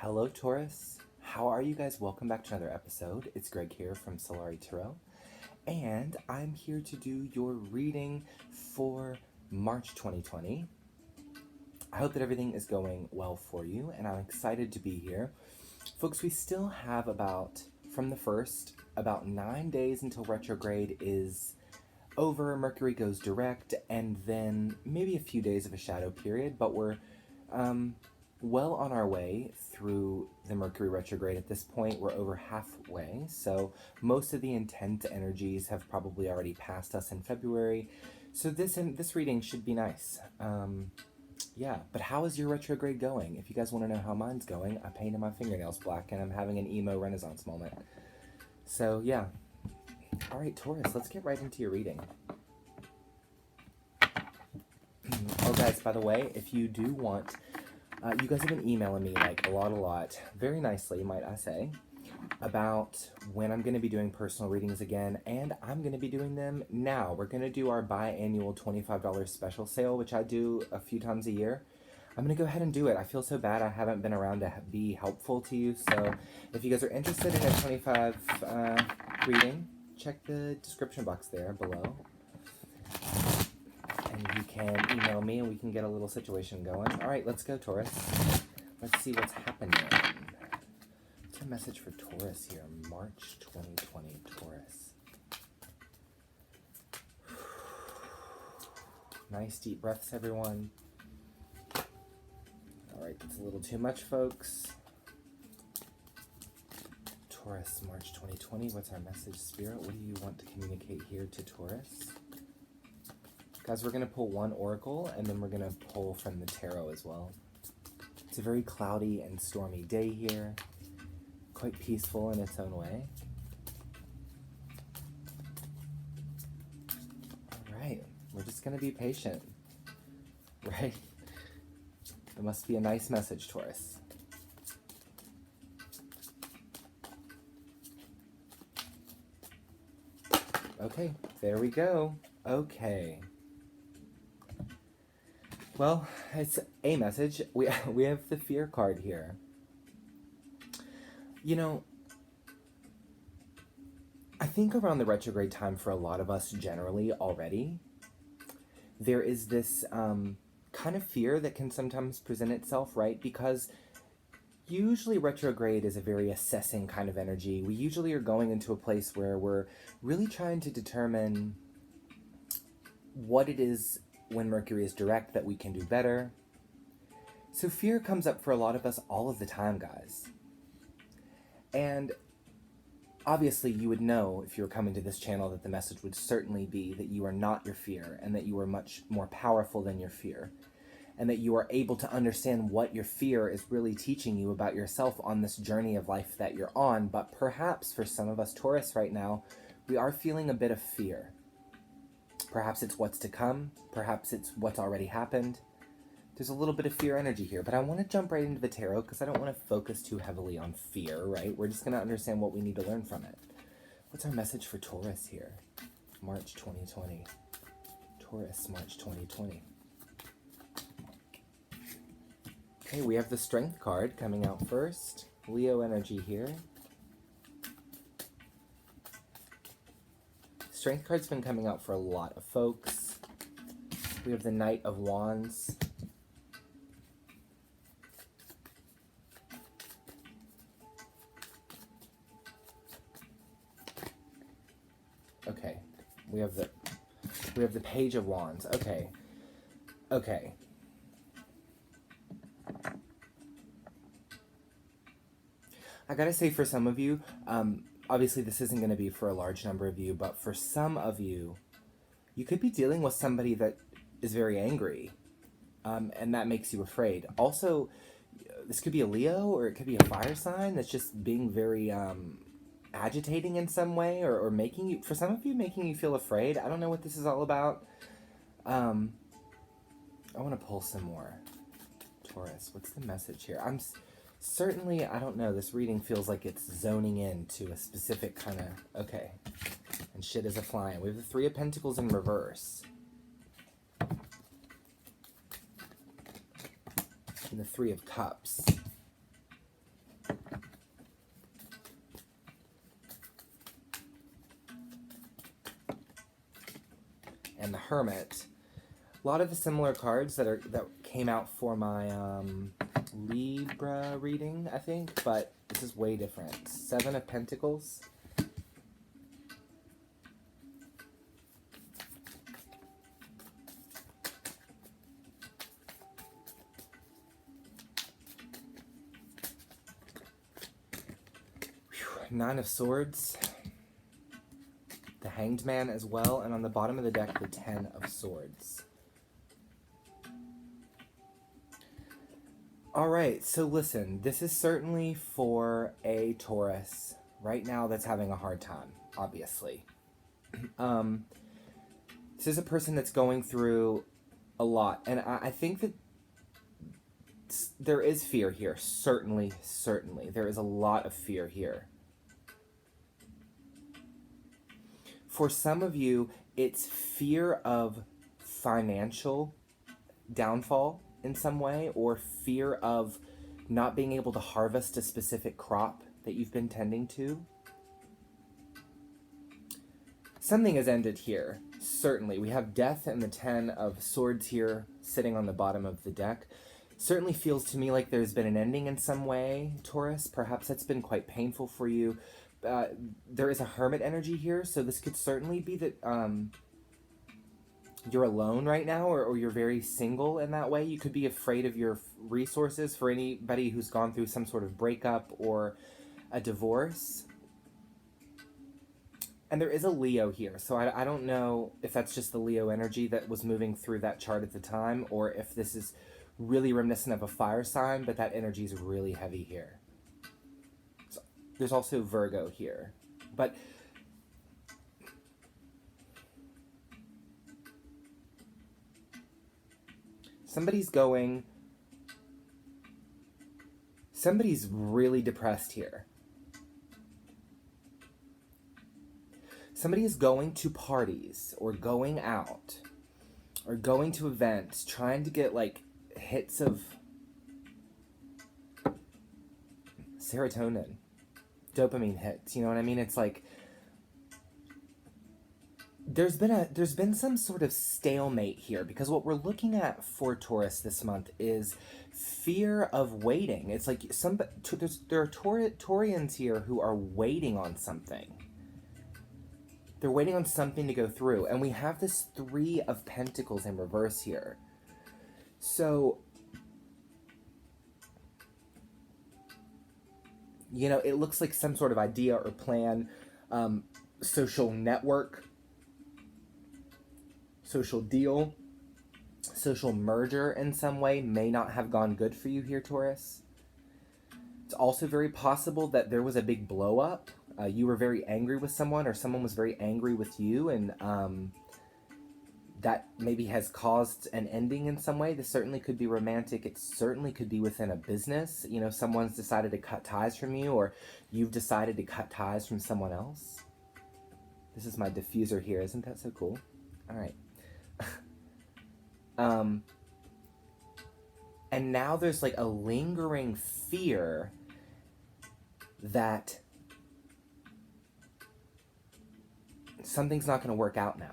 Hello, Taurus. How are you guys? Welcome back to another episode. It's Greg here from Solari Tarot, and I'm here to do your reading for March 2020. I hope that everything is going well for you, and I'm excited to be here. Folks, we still have about 9 days until retrograde is over. Mercury goes direct, and then maybe a few days of a shadow period, but we're well on our way through the Mercury retrograde. At this point, we're over halfway, so most of the intense energies have probably already passed us in February, so this reading should be nice. Yeah, but how is your retrograde going? If you guys want to know how mine's going, I painted my fingernails black and I'm having an emo renaissance moment. So yeah. Alright, Taurus, let's get right into your reading. Oh guys, by the way, if you do want, you guys have been emailing me like a lot, very nicely, might I say, about when I'm going to be doing personal readings again, and I'm going to be doing them now. We're going to do our biannual $25 special sale, which I do a few times a year. I'm going to go ahead and do it. I feel so bad I haven't been around to be helpful to you, so if you guys are interested in a 25 reading, check the description box there below. And you can email me and we can get a little situation going. Alright, let's go, Taurus. Let's see what's happening. What's our message for Taurus here? March 2020, Taurus. Nice deep breaths, everyone. Alright, that's a little too much, folks. Taurus, March 2020. What's our message, Spirit? What do you want to communicate here to Taurus? Guys, we're going to pull one oracle, and then we're going to pull from the tarot as well. It's a very cloudy and stormy day here. Quite peaceful in its own way. Alright, we're just going to be patient. Right? It must be a nice message, Taurus. Okay, there we go. Okay. Well, it's a message. We have the fear card here. You know, I think around the retrograde time for a lot of us generally already, there is this kind of fear that can sometimes present itself, right? Because usually retrograde is a very assessing kind of energy. We usually are going into a place where we're really trying to determine what it is when Mercury is direct that we can do better. So fear comes up for a lot of us all of the time, guys. And obviously you would know if you were coming to this channel that the message would certainly be that you are not your fear and that you are much more powerful than your fear. And that you are able to understand what your fear is really teaching you about yourself on this journey of life that you're on. But perhaps for some of us Taurus right now, we are feeling a bit of fear. Perhaps it's what's to come. Perhaps it's what's already happened. There's a little bit of fear energy here, but I want to jump right into the tarot because I don't want to focus too heavily on fear, right? We're just going to understand what we need to learn from it. What's our message for Taurus here? March 2020. Taurus, March 2020. Okay, we have the Strength card coming out first. Leo energy here. Strength card's been coming out for a lot of folks. We have the Knight of Wands. Okay. We have the Page of Wands. Okay. Okay. I gotta say, for some of you, obviously this isn't going to be for a large number of you, but for some of you, you could be dealing with somebody that is very angry, and that makes you afraid. Also, this could be a Leo, or it could be a fire sign that's just being very agitating in some way, or making you, for some of you, making you feel afraid. I don't know what this is all about. I want to pull some more. Taurus, what's the message here? Certainly, I don't know, this reading feels like it's zoning in to a specific kind of, okay, and shit is a-flying. We have the Three of Pentacles in reverse. And the Three of Cups. and the Hermit. A lot of the similar cards that came out for my Libra reading, I think, but this is way different. 7 of Pentacles. Whew. 9 of Swords. The Hanged Man as well, and on the bottom of the deck, the 10 of Swords. All right, so listen, this is certainly for a Taurus right now that's having a hard time, obviously. This is a person that's going through a lot, and I think that there is fear here, certainly. There is a lot of fear here. For some of you, it's fear of financial downfall in some way, or fear of not being able to harvest a specific crop that you've been tending to. Something has ended here, certainly. We have Death and the 10 of Swords here sitting on the bottom of the deck. Certainly feels to me like there's been an ending in some way, Taurus. Perhaps that's been quite painful for you. There is a Hermit energy here, so this could certainly be that you're alone right now, or you're very single in that way. You could be afraid of your resources, for anybody who's gone through some sort of breakup or a divorce. And there is a Leo here, so I don't know if that's just the Leo energy that was moving through that chart at the time, or if this is really reminiscent of a fire sign, but that energy is really heavy here. So there's also Virgo here, but somebody's really depressed here. Somebody is going to parties or going out or going to events, trying to get like hits of serotonin, dopamine hits, you know what I mean? It's like there's been some sort of stalemate here, because what we're looking at for Taurus this month is fear of waiting. It's like there are Taurians here who are waiting on something. They're waiting on something to go through, and we have this 3 of Pentacles in reverse here. So, you know, it looks like some sort of idea or plan, social network, social deal, social merger in some way may not have gone good for you here, Taurus. It's also very possible that there was a big blow up. You were very angry with someone, or someone was very angry with you, and that maybe has caused an ending in some way. This certainly could be romantic. It certainly could be within a business. You know, someone's decided to cut ties from you, or you've decided to cut ties from someone else. This is my diffuser here. Isn't that so cool? All right. And now there's like a lingering fear that something's not going to work out now.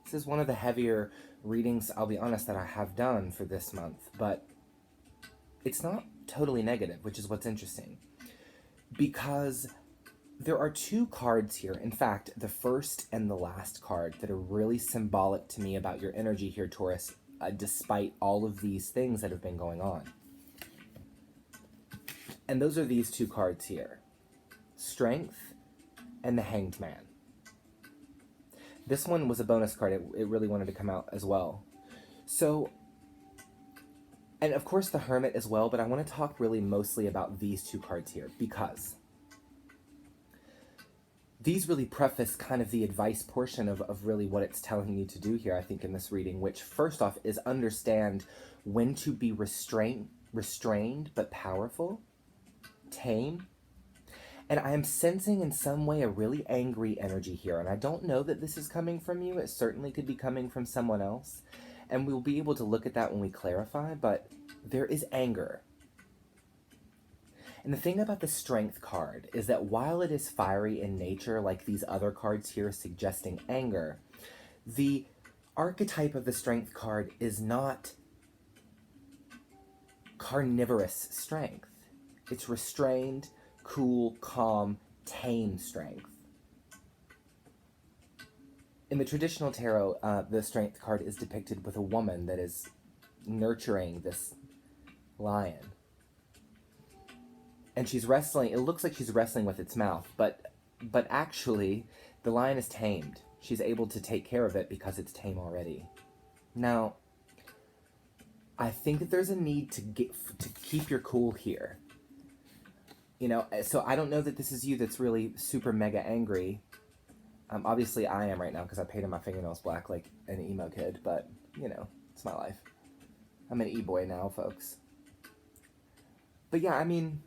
This is one of the heavier readings, I'll be honest, that I have done for this month, but it's not totally negative, which is what's interesting. Because there are 2 cards here, in fact, the first and the last card, that are really symbolic to me about your energy here, Taurus, despite all of these things that have been going on. And those are these 2 cards here. Strength and the Hanged Man. This one was a bonus card. It really wanted to come out as well. So, and of course the Hermit as well, but I want to talk really mostly about these 2 cards here, because these really preface kind of the advice portion of really what it's telling you to do here, I think, in this reading, which first off is understand when to be restrained but powerful, tame. And I am sensing in some way a really angry energy here, and I don't know that this is coming from you. It certainly could be coming from someone else, and we'll be able to look at that when we clarify, but there is anger. And the thing about the Strength card is that while it is fiery in nature, like these other cards here suggesting anger, the archetype of the Strength card is not carnivorous strength. It's restrained, cool, calm, tame strength. In the traditional tarot, the Strength card is depicted with a woman that is nurturing this lion. And she's wrestling, it looks like she's wrestling with its mouth, but actually, the lion is tamed. She's able to take care of it because it's tame already. Now, I think that there's a need to keep your cool here. You know, so I don't know that this is you that's really super mega angry. Obviously I am right now because I painted my fingernails black like an emo kid, but, you know, it's my life. I'm an e-boy now, folks. But yeah, I mean,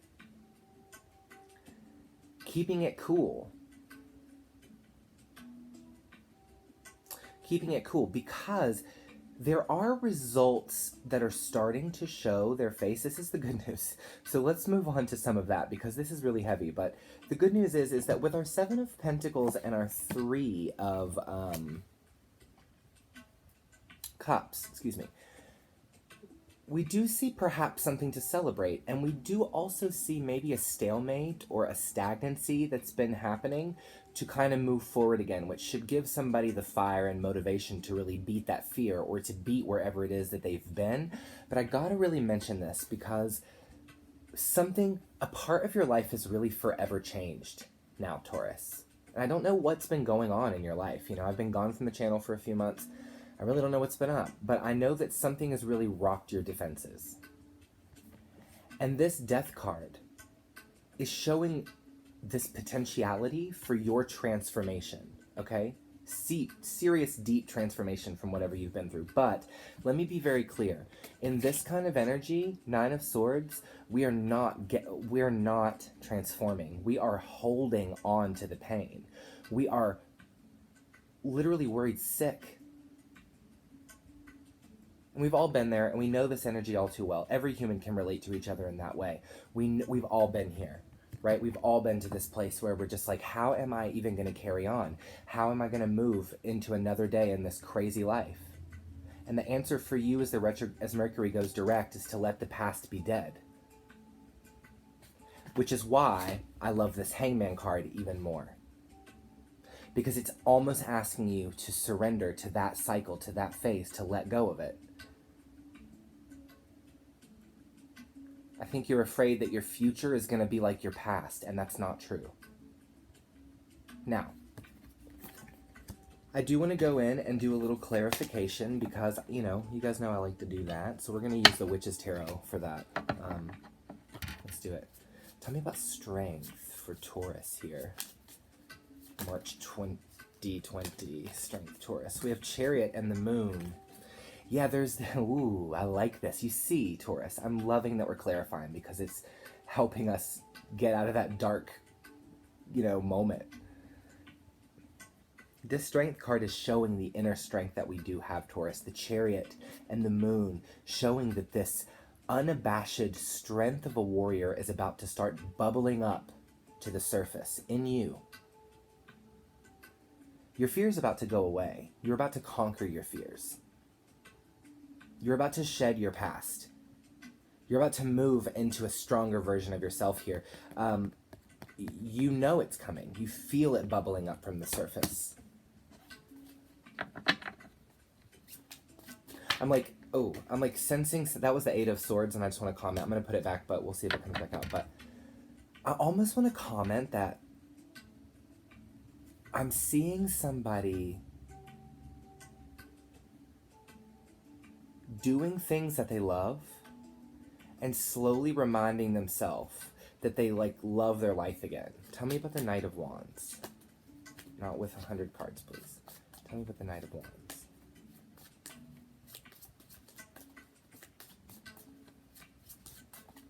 keeping it cool. Keeping it cool because there are results that are starting to show their face. This is the good news. So let's move on to some of that because this is really heavy. But the good news is that with our 7 of Pentacles and our 3 of Cups, excuse me, we do see perhaps something to celebrate, and we do also see maybe a stalemate or a stagnancy that's been happening to kind of move forward again, which should give somebody the fire and motivation to really beat that fear or to beat wherever it is that they've been. But I gotta really mention this because a part of your life is really forever changed now, Taurus. And I don't know what's been going on in your life. You know, I've been gone from the channel for a few months. I really don't know what's been up, but I know that something has really rocked your defenses. And this Death card is showing this potentiality for your transformation, okay? Serious, deep transformation from whatever you've been through. But let me be very clear. In this kind of energy, 9 of Swords, we're not transforming. We are holding on to the pain. We are literally worried sick. And we've all been there, and we know this energy all too well. Every human can relate to each other in that way. We've all been here, right? We've all been to this place where we're just like, how am I even going to carry on? How am I going to move into another day in this crazy life? And the answer for you as Mercury goes direct is to let the past be dead. Which is why I love this Hangman card even more. Because it's almost asking you to surrender to that cycle, to that phase, to let go of it. I think you're afraid that your future is going to be like your past, and that's not true. Now, I do want to go in and do a little clarification because, you know, you guys know I like to do that. So we're going to use the Witch's Tarot for that. Let's do it. Tell me about strength for Taurus here. March 2020, Strength Taurus. We have Chariot and the Moon. Yeah, there's, ooh, I like this. You see, Taurus, I'm loving that we're clarifying because it's helping us get out of that dark, you know, moment. This Strength card is showing the inner strength that we do have, Taurus. The Chariot and the Moon showing that this unabashed strength of a warrior is about to start bubbling up to the surface in you. Your fear is about to go away. You're about to conquer your fears. You're about to shed your past. You're about to move into a stronger version of yourself here. You know it's coming. You feel it bubbling up from the surface. I'm like sensing, that was the 8 of Swords, and I just want to comment. I'm going to put it back, but we'll see if it comes back out. But I almost want to comment that I'm seeing somebody doing things that they love and slowly reminding themselves that they like love their life again. Tell me about the Knight of Wands. Not with 100 cards, please. Tell me about the Knight of Wands.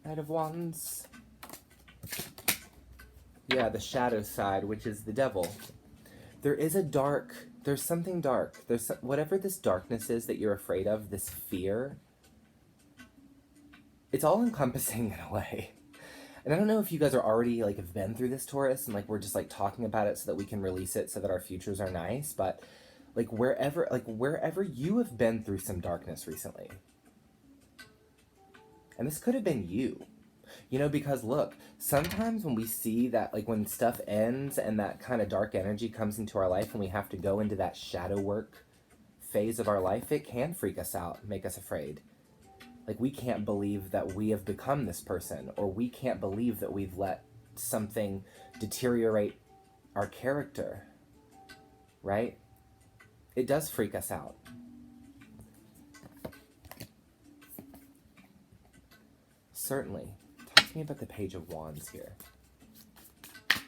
Knight of Wands. Yeah, the shadow side, which is the devil. There is there's something dark. Whatever this darkness is that you're afraid of, this fear, it's all encompassing in a way. And I don't know if you guys are already like have been through this, Taurus, and like we're just like talking about it so that we can release it so that our futures are nice, but wherever you have been through some darkness recently. And this could have been you. You know, because look, sometimes when we see that, like when stuff ends and that kind of dark energy comes into our life and we have to go into that shadow work phase of our life, it can freak us out, make us afraid. Like we can't believe that we have become this person, or we can't believe that we've let something deteriorate our character, right? It does freak us out. Certainly. Talk to me about the Page of Wands here. Talk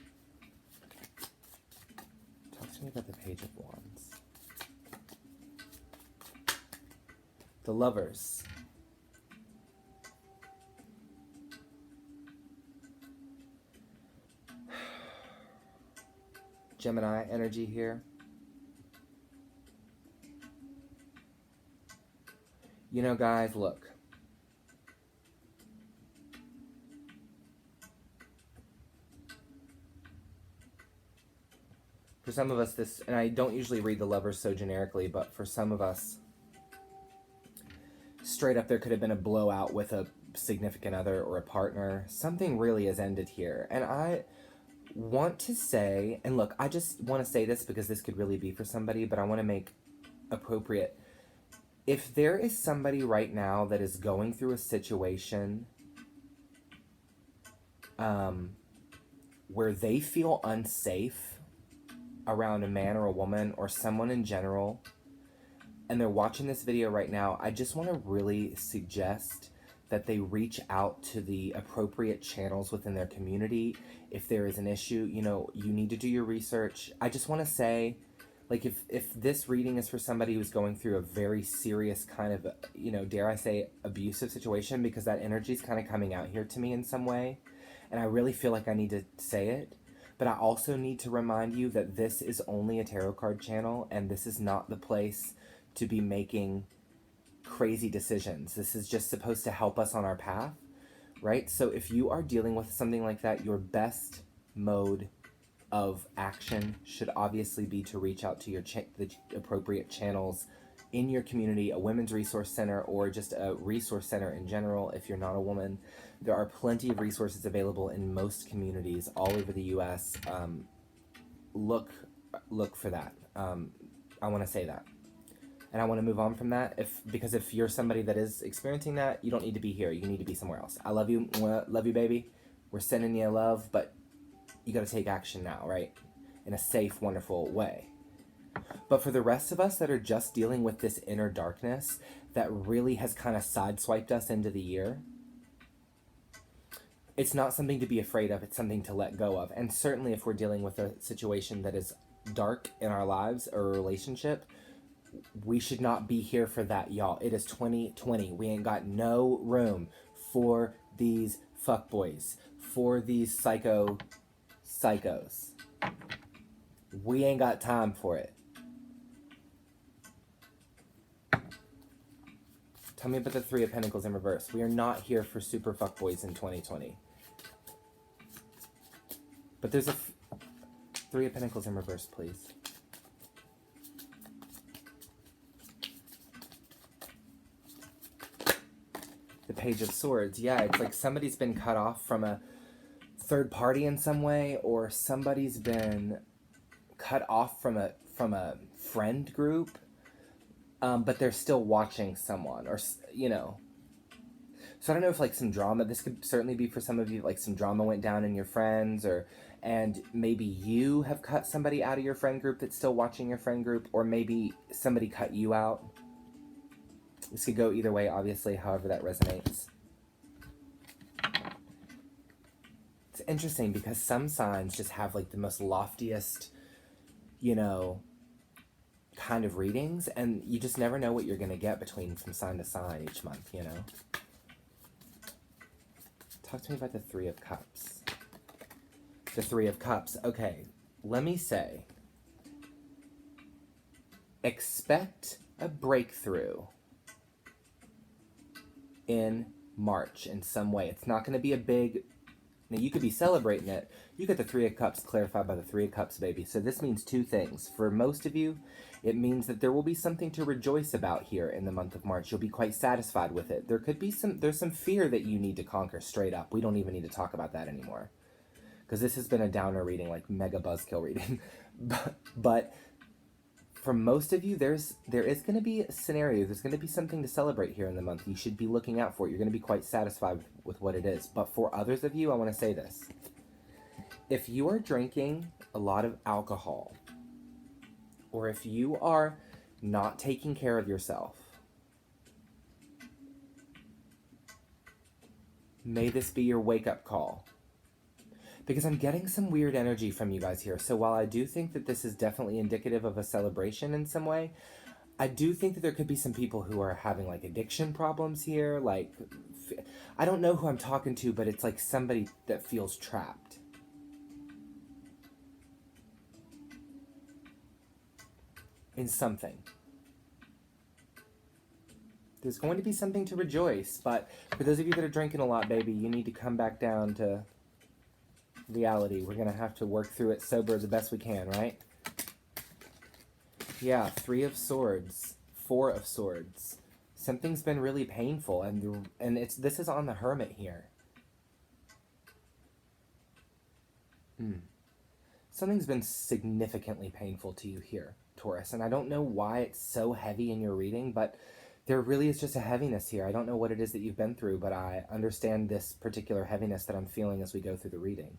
to me about the Page of Wands. The Lovers. Gemini energy here. You know, guys, look. For some of us, this, and I don't usually read the Lovers so generically, but for some of us, straight up there could have been a blowout with a significant other or a partner. Something really has ended here. And I want to say, and look, I just want to say this because this could really be for somebody, but I want to make appropriate. If there is somebody right now that is going through a situation where they feel unsafe around a man or a woman or someone in general, and they're watching this video right now, I just want to really suggest that they reach out to the appropriate channels within their community. If there is an issue, you know, you need to do your research. I just want to say, like, if this reading is for somebody who's going through a very serious kind of, you know, dare I say, abusive situation, because that energy is kind of coming out here to me in some way, and I really feel like I need to say it. But I also need to remind you that this is only a tarot card channel, and this is not the place to be making crazy decisions. This is just supposed to help us on our path, right? So if you are dealing with something like that, your best mode of action should obviously be to reach out to the appropriate channels in your community, a women's resource center, or just a resource center in general. If you're not a woman, there are plenty of resources available in most communities all over the U.S. Look for that. I want to say that. And I want to move on from that, because if you're somebody that is experiencing that, you don't need to be here. You need to be somewhere else. I love you. Love you, baby. We're sending you love, but you got to take action now, right? In a safe, wonderful way. But for the rest of us that are just dealing with this inner darkness that really has kind of sideswiped us into the year, it's not something to be afraid of. It's something to let go of. And certainly if we're dealing with a situation that is dark in our lives or a relationship, we should not be here for that, y'all. It is 2020. We ain't got no room for these fuckboys, for these psychos. We ain't got time for it. Tell me about the Three of Pentacles in reverse. We are not here for super fuckboys in 2020. But there's a Three of Pentacles in reverse, please. The Page of Swords. Yeah, it's like somebody's been cut off from a third party in some way, or somebody's been cut off from a friend group, but they're still watching someone, or, you know. So I don't know if like some drama, this could certainly be for some of you, like some drama went down in your friends, and maybe you have cut somebody out of your friend group that's still watching your friend group, or maybe somebody cut you out. This could go either way, obviously, however that resonates. It's interesting because some signs just have like the most loftiest, you know, kind of readings, and you just never know what you're going to get from sign to sign each month, you know. Talk to me about the Three of Cups. The Three of Cups. Okay, let me say, expect a breakthrough in March in some way. It's not going to be a big Now, you could be celebrating it. You get the Three of Cups clarified by the Three of Cups, baby. So this means two things. For most of you, it means that there will be something to rejoice about here in the month of March. You'll be quite satisfied with it. There's some fear that you need to conquer straight up. We don't even need to talk about that anymore. Because this has been a downer reading, like mega buzzkill reading. but for most of you, there is going to be a scenario. There's going to be something to celebrate here in the month. You should be looking out for it. You're going to be quite satisfied with what it is. But for others of you, I want to say this. If you are drinking a lot of alcohol, or if you are not taking care of yourself, may this be your wake-up call. Because I'm getting some weird energy from you guys here. So while I do think that this is definitely indicative of a celebration in some way, I do think that there could be some people who are having like addiction problems here. Like, I don't know who I'm talking to, but it's like somebody that feels trapped. In something. There's going to be something to rejoice, but for those of you that are drinking a lot, baby, you need to come back down to reality. We're going to have to work through it sober the best we can, right? Yeah, 3 of Swords, 4 of Swords. Something's been really painful, and this is on the Hermit here. Something's been significantly painful to you here, Taurus, and I don't know why it's so heavy in your reading, but there really is just a heaviness here. I don't know what it is that you've been through, but I understand this particular heaviness that I'm feeling as we go through the reading.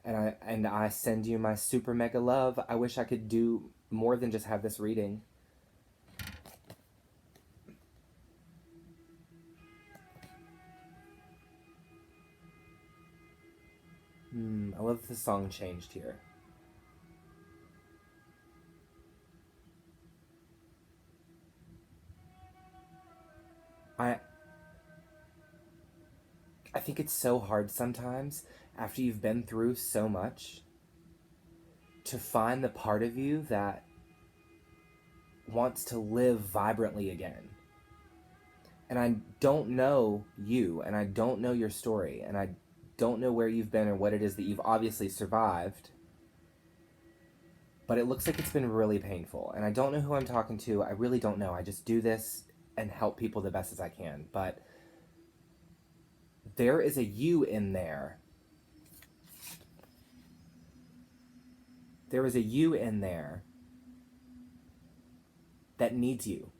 And I send you my super mega love. I wish I could do more than just have this reading. I love that the song changed here. I think it's so hard sometimes, after you've been through so much, to find the part of you that wants to live vibrantly again. And I don't know you, and I don't know your story, and I don't know where you've been or what it is that you've obviously survived, but it looks like it's been really painful. And I don't know who I'm talking to. I really don't know. I just do this and help people the best as I can. But there is a you in there. There is a you in there that needs you.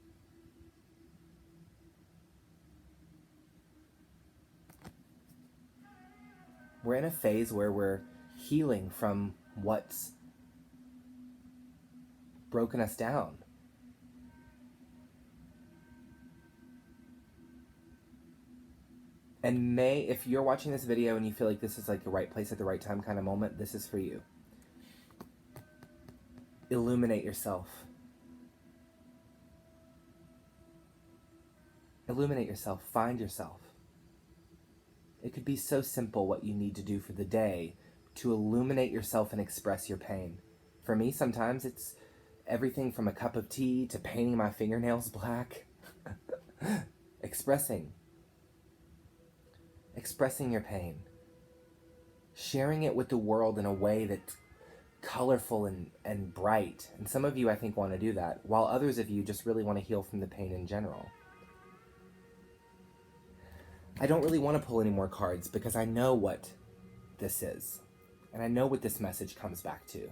We're in a phase where we're healing from what's broken us down. And if you're watching this video and you feel like this is like the right place at the right time kind of moment, this is for you. Illuminate yourself. Illuminate yourself. Find yourself. It could be so simple what you need to do for the day to illuminate yourself and express your pain. For me, sometimes it's everything from a cup of tea to painting my fingernails black. Expressing your pain. Sharing it with the world in a way that's colorful and bright. And some of you, I think, want to do that, while others of you just really want to heal from the pain in general. I don't really want to pull any more cards because I know what this is. And I know what this message comes back to.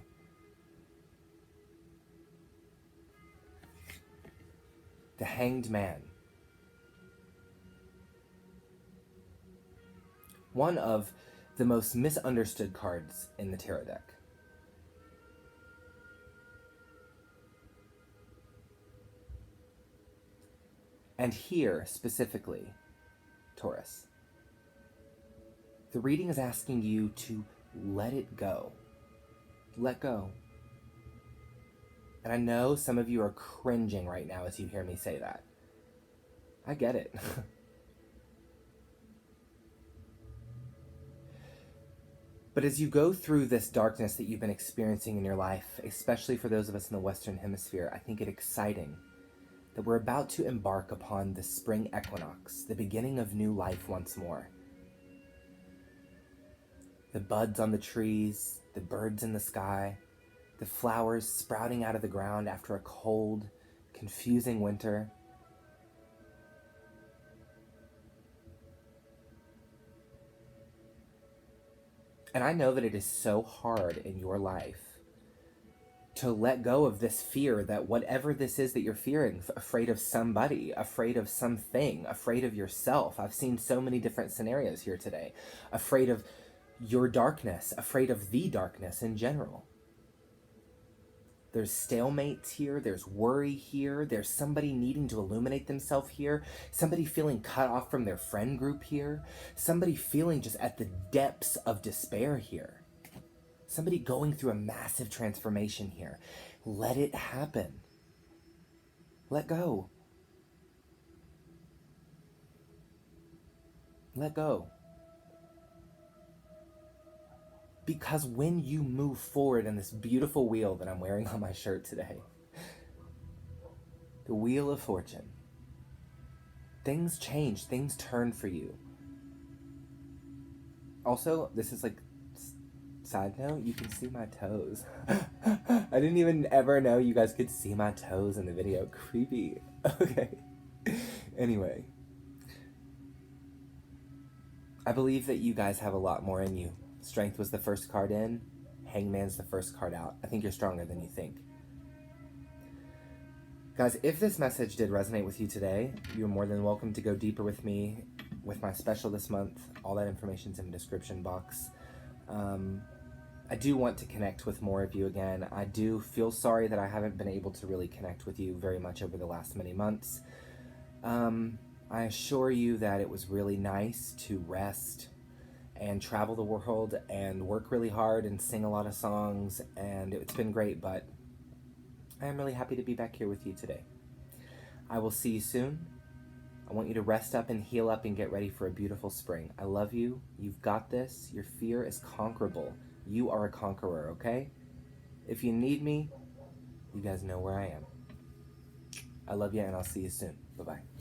The Hanged Man. One of the most misunderstood cards in the tarot deck. And here, specifically, Taurus, the reading is asking you to let it go. Let go. And I know some of you are cringing right now as you hear me say that. I get it. But as you go through this darkness that you've been experiencing in your life, especially for those of us in the Western Hemisphere, I think it exciting that we're about to embark upon the spring equinox, the beginning of new life once more. The buds on the trees, the birds in the sky, the flowers sprouting out of the ground after a cold, confusing winter. And I know that it is so hard in your life to let go of this fear that whatever this is that you're fearing, afraid of somebody, afraid of something, afraid of yourself. I've seen so many different scenarios here today. Afraid of your darkness, afraid of the darkness in general. There's stalemates here, there's worry here, there's somebody needing to illuminate themselves here, somebody feeling cut off from their friend group here, somebody feeling just at the depths of despair here, somebody going through a massive transformation here. Let it happen. Let go. Let go. Because when you move forward in this beautiful wheel that I'm wearing on my shirt today, the Wheel of Fortune, things change, things turn for you. Also, this is like, side note, you can see my toes. I didn't even ever know you guys could see my toes in the video. Creepy. Okay. Anyway. I believe that you guys have a lot more in you. Strength was the first card in. Hangman's the first card out. I think you're stronger than you think. Guys, if this message did resonate with you today, you're more than welcome to go deeper with me with my special this month. All that information's in the description box. I do want to connect with more of you again. I do feel sorry that I haven't been able to really connect with you very much over the last many months. I assure you that it was really nice to rest and travel the world and work really hard and sing a lot of songs, and it's been great, but I am really happy to be back here with you today. I will see you soon. I want you to rest up and heal up and get ready for a beautiful spring. I love you. You've got this. Your fear is conquerable. You are a conqueror, okay? If you need me, you guys know where I am. I love you, and I'll see you soon. Bye-bye.